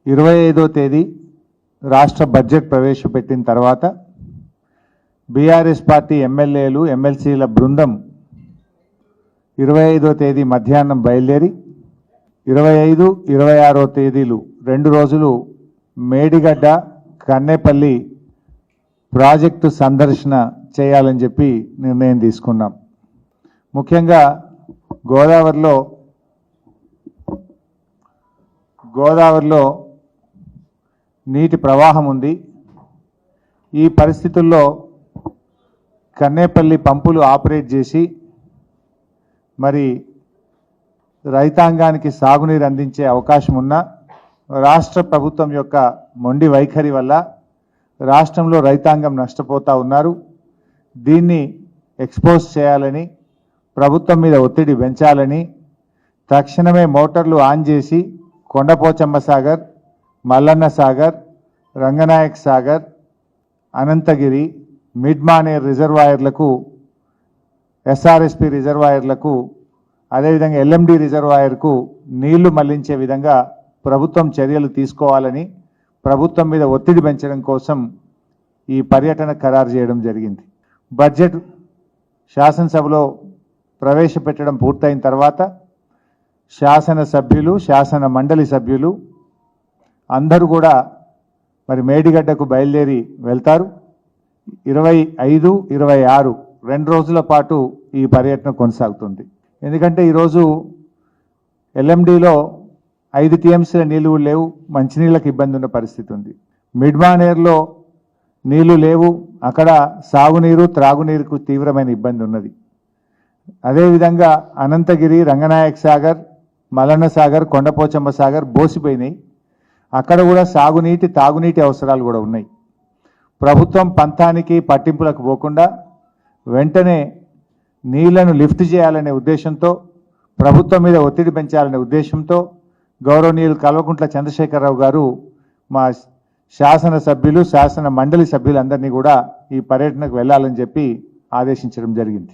25వ తేదీ రాష్ట్ర బడ్జెట్ ప్రవేశపెట్టిన తర్వాత బీఆర్ఎస్ పార్టీ ఎమ్మెల్యేలు ఎమ్మెల్సీల బృందం 25వ తేదీ మధ్యాహ్నం బయలుదేరి 25, 26వ తేదీలు 2 రోజులు మేడిగడ్డ కన్నేపల్లి ప్రాజెక్టు సందర్శన చేయాలని చెప్పి నిర్ణయం తీసుకున్నాం. ముఖ్యంగా గోదావరిలో నీటి ప్రవాహం ఉంది. ఈ పరిస్థితుల్లో కన్నేపల్లి పంపులు ఆపరేట్ చేసి మరి రైతాంగానికి సాగునీరు అందించే అవకాశం ఉన్న రాష్ట్ర ప్రభుత్వం యొక్క మొండి వైఖరి వల్ల రాష్ట్రంలో రైతాంగం నష్టపోతూ ఉన్నారు. దీన్ని ఎక్స్పోజ్ చేయాలని, ప్రభుత్వం మీద ఒత్తిడి పెంచాలని తక్షణమే మోటార్లు ఆన్ చేసి కొండపోచమ్మ సాగర్, మల్లన్న సాగర్, రంగనాయక్ సాగర్, అనంతగిరి, మిడ్మానేర్ రిజర్వాయర్లకు, ఎస్ఆర్ఎస్పి రిజర్వాయర్లకు, అదేవిధంగా ఎల్ఎండి రిజర్వాయర్కు నీళ్లు మళ్లించే విధంగా ప్రభుత్వం చర్యలు తీసుకోవాలని ప్రభుత్వం మీద ఒత్తిడి పెంచడం కోసం ఈ పర్యటన ఖరారు చేయడం జరిగింది. బడ్జెట్ శాసనసభలో ప్రవేశపెట్టడం పూర్తయిన తర్వాత శాసనసభ్యులు, శాసన మండలి సభ్యులు అందరూ కూడా మరి మేడిగడ్డకు బయలుదేరి వెళ్తారు. 25, 26 2 రోజుల పాటు ఈ పర్యటన కొనసాగుతుంది. ఎందుకంటే ఈరోజు ఎల్ఎండిలో 5 టీఎంసీల నీళ్లు లేవు, మంచినీళ్ళకి ఇబ్బంది ఉన్న పరిస్థితి ఉంది. మిడ్మానేర్లో నీళ్లు లేవు, అక్కడ సాగునీరు త్రాగునీరుకు తీవ్రమైన ఇబ్బంది ఉన్నది. అదేవిధంగా అనంతగిరి, రంగనాయక్ సాగర్, మల్లన్న సాగర్, కొండపోచమ్మ సాగర్ బోసిపోయినాయి. అక్కడ కూడా సాగునీటి తాగునీటి అవసరాలు కూడా ఉన్నాయి. ప్రభుత్వం పంతానికి పట్టింపులకు పోకుండా వెంటనే నీళ్లను లిఫ్ట్ చేయాలనే ఉద్దేశంతో, ప్రభుత్వం మీద ఒత్తిడి పెంచాలనే ఉద్దేశంతో గౌరవనీయులు కల్వకుంట్ల చంద్రశేఖరరావు గారు మా శాసనసభ్యులు, శాసన మండలి సభ్యులందరినీ కూడా ఈ పర్యటనకు వెళ్ళాలని చెప్పి ఆదేశించడం జరిగింది.